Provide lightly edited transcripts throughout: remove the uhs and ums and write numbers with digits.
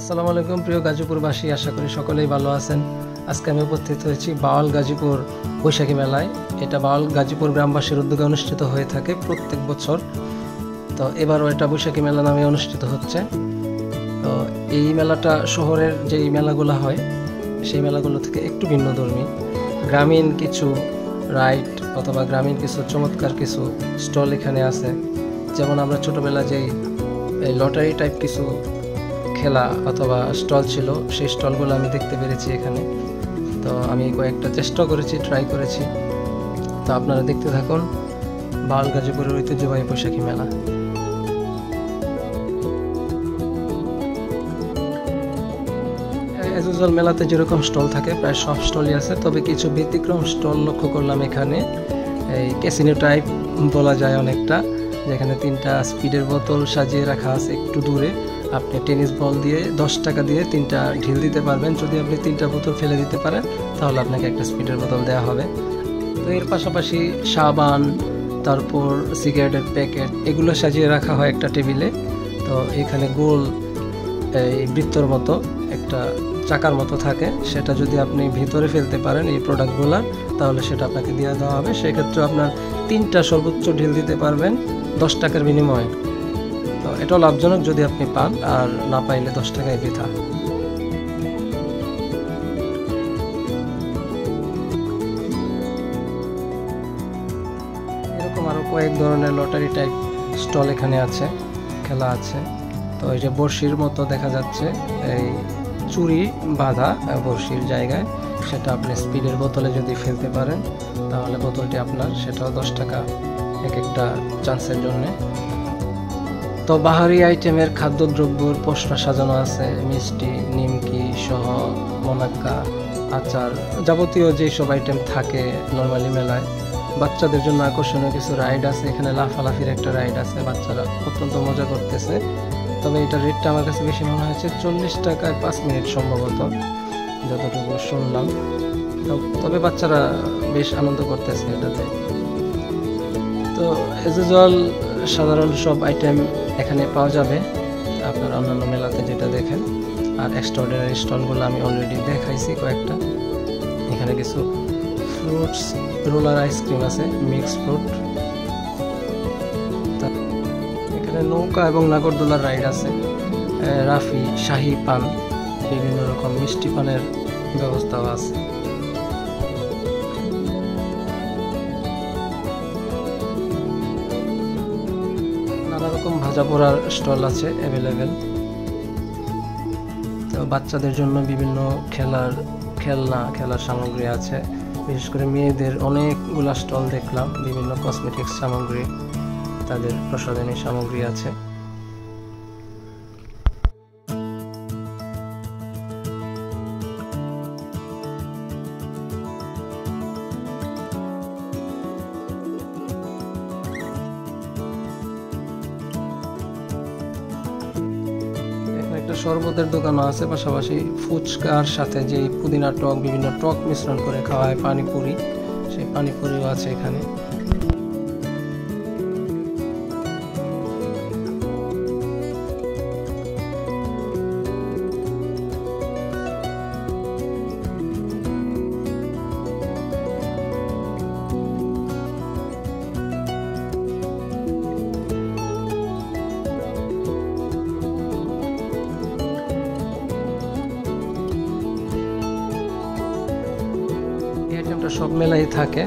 আসসালামু আলাইকুম প্রিয় গাজীপুরবাসী, আশা করি সকলেই ভালো আছেন। আজকে আমি উপস্থিত হয়েছি বাওয়াল গাজীপুর বৈশাখী মেলায়। এটা বাওয়াল গাজীপুর গ্রামবাসীর উদ্যোগে অনুষ্ঠিত হয়ে থাকে প্রত্যেক বছর। তো এবারও এটা বৈশাখী মেলা নামে অনুষ্ঠিত হচ্ছে। তো এই মেলাটা শহরের যেই মেলাগুলো হয় সেই মেলাগুলো থেকে একটু ভিন্নধর্মী। গ্রামীণ কিছু রাইড অথবা গ্রামীণ কিছু চমৎকার কিছু স্টল এখানে আছে। যেমন আমরা ছোটোবেলা যেই লটারি টাইপ কিছু খেলা অথবা স্টল ছিল, সেই স্টলগুলো আমি দেখতে পেরেছি এখানে। তো আমি কয়েকটা চেষ্টা করেছি, ট্রাই করেছি। তো আপনারা দেখতে থাকুন বাওয়াল গাজীপুরের ঐতিহ্যবাহী বৈশাখী মেলা। অ্যাজ ইউজুয়াল মেলাতে যেরকম স্টল থাকে প্রায় সব স্টলই আছে, তবে কিছু ব্যতিক্রম স্টল লক্ষ্য করলাম এখানে। এই ক্যাসিনো টাইপ বলা যায় অনেকটা, যেখানে 3টা স্পিডের বোতল সাজিয়ে রাখা আছে একটু দূরে। আপনি টেনিস বল দিয়ে 10 টাকা দিয়ে 3টা ঢিল দিতে পারবেন। যদি আপনি 3টা বোতল ফেলে দিতে পারেন তাহলে আপনাকে একটা স্পিডের বোতল দেওয়া হবে। তো এর পাশাপাশি সাবান, তারপর সিগারেটের প্যাকেট, এগুলো সাজিয়ে রাখা হয় একটা টেবিলে। তো এখানে গোল এই বৃত্তর মতো একটা চাকার মতো থাকে, সেটা যদি আপনি ভিতরে ফেলতে পারেন এই প্রোডাক্টগুলো, তাহলে সেটা আপনাকে দিয়ে দেওয়া হবে। সেক্ষেত্রে আপনার 3টা সর্বোচ্চ ঢিল দিতে পারবেন 10 টাকার বিনিময়ে। তো এটাও লাভজনক যদি আপনি পান, আর না পাইলে 10 টাকায় বৃথা। এরকম আরও কয়েক ধরনের লটারি টাইপ স্টল এখানে আছে, খেলা আছে। তো এই যে বড়শির মতো দেখা যাচ্ছে, এই চুরি বাঁধা বড়শির জায়গায়, সেটা আপনি স্পিডের বোতলে যদি ফেলতে পারেন তাহলে বোতলটি আপনার, সেটাও 10 টাকা এক একটা চান্সের জন্যে। তো বাহারি আইটেমের খাদ্যদ্রব্যর পসরা সাজানো আছে, মিষ্টি, নিমকি সহ মোনাক্কা, আচার, যাবতীয় যেসব আইটেম থাকে নর্মালি মেলায়। বাচ্চাদের জন্য আকর্ষণীয় কিছু রাইড আছে এখানে, লাফালাফির একটা রাইড আছে, বাচ্চারা অত্যন্ত মজা করতেছে। তবে এটার রেটটা আমার কাছে বেশি মনে হয়েছে, 40 টাকায় 5 মিনিট সম্ভবত, যতটুকু শুনলাম। তবে বাচ্চারা বেশ আনন্দ করতেছে এটাতে। তো এজ ইউজুয়াল সাধারণ সব আইটেম এখানে পাওয়া যাবে আপনার অন্যান্য মেলাতে যেটা দেখেন। আর এক্সট্রাঅর্ডিনারি স্টলগুলো আমি অলরেডি দেখাইছি কয়েকটা। এখানে কিছু ফ্রুটস রোলার আইসক্রিম আছে, মিক্স ফ্রুট। এখানে নৌকা এবং নাগরদোলার রাইড আছে, রাফি, শাহি পান, বিভিন্ন রকম মিষ্টি পানের ব্যবস্থাও আছে। নানা রকম ভাজা পোড়ার স্টল আছে অ্যাভেলেবেল। তো বাচ্চাদের জন্য বিভিন্ন খেলার সামগ্রী আছে, বিশেষ করে মেয়েদের অনেকগুলা স্টল দেখলাম। বিভিন্ন কসমেটিক্স সামগ্রী, তাদের প্রসাধনী সামগ্রী আছে। একটা শরবতের দোকানও আছে, পাশাপাশি ফুচকার সাথে যে পুদিনা টক, বিভিন্ন টক মিশ্রণ করে খাওয়া হয় পানিপুরি, সেই পানিপুরিও আছে এখানে। আইটেমটা সব মেলাই থাকে,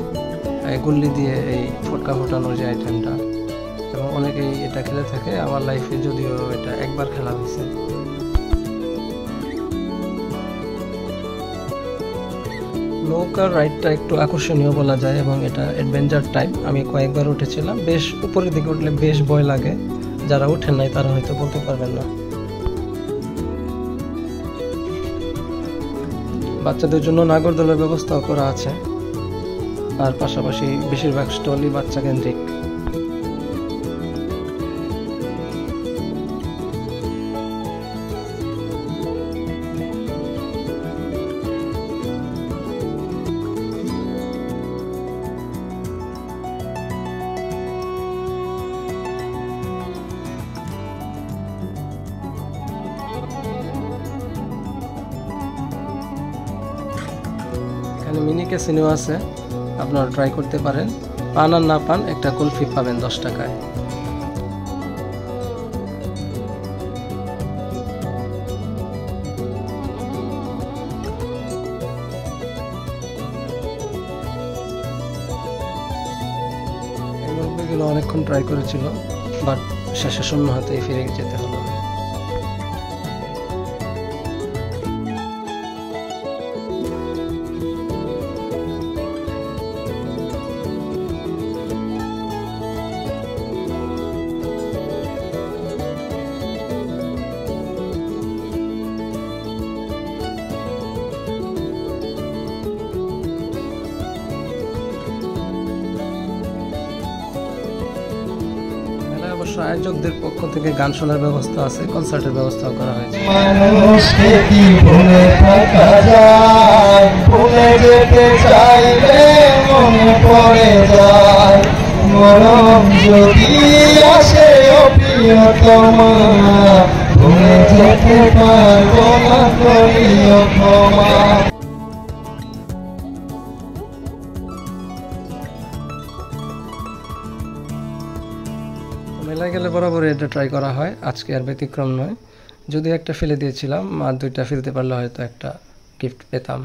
গুল্লি দিয়ে এই ফটকা ফোটানোর যে আইটেমটা, এবং অনেকেই এটা খেলে থাকে। আমার লাইফে যদিও এটা একবার খেলা হয়েছে। নৌকার রাইডটা একটু আকর্ষণীয় বলা যায়, এবং এটা অ্যাডভেঞ্চার টাইপ। আমি কয়েকবার উঠেছিলাম, বেশ উপরের দিকে উঠলে বেশ ভয় লাগে। যারা উঠেন নাই তারা হয়তো বলতে পারবেন না। বাচ্চাদের জন্য নাগরদোলার ব্যবস্থাও করা আছে, আর পাশাপাশি বেশিরভাগ স্টলই বাচ্চা কেন্দ্রিক। এখানে মিনি ক্যাসিনো আছে, আপনারা ট্রাই করতে পারেন। পান আর না পান একটা কুলফি পাবেন 10 টাকায়। এই মুরব্বিগুলো অনেকক্ষণ ট্রাই করেছিল, বাট শেষে শূন্য হাতেই ফিরে যেতে হলো। অবশ্য আয়োজকদের পক্ষ থেকে গান শোনার ব্যবস্থা আছে, কনসার্টের ব্যবস্থাও করা হয়েছে। মানুষকে কি ভুলে থাকা যায়, ভুলে যেতে চাইলে মনে পড়ে যায়, মরণ যদি আসে প্রিয়তমা, ভুলে যেতে পারবো না, করিও ক্ষমা। মেলায় গেলে বরাবরই এটা ট্রাই করা হয়, আজকে আর ব্যতিক্রম নয়। যদি একটা ফেলে দিয়েছিলাম, আর 2টা ফেলতে পারলে হয়তো একটা গিফট পেতাম।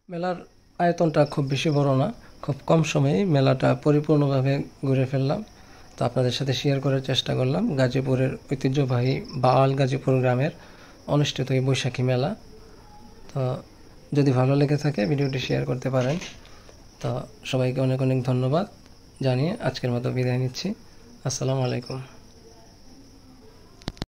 মেলার আয়তনটা খুব বেশি বড় না, খুব কম সময়ে মেলাটা পরিপূর্ণভাবে ঘুরে ফেললাম। তো আপনাদের সাথে শেয়ার করার চেষ্টা করলাম গাজীপুরের ঐতিহ্যবাহী বাওয়াল গাজীপুর গ্রামের অনুষ্ঠিত এই বৈশাখী মেলা। তো যদি ভালো লেগে থাকে ভিডিওটি শেয়ার করতে পারেন। তো সবাইকে অনেক অনেক ধন্যবাদ জানিয়ে আজকের মতো বিদায় নিচ্ছি। আসসালামু আলাইকুম।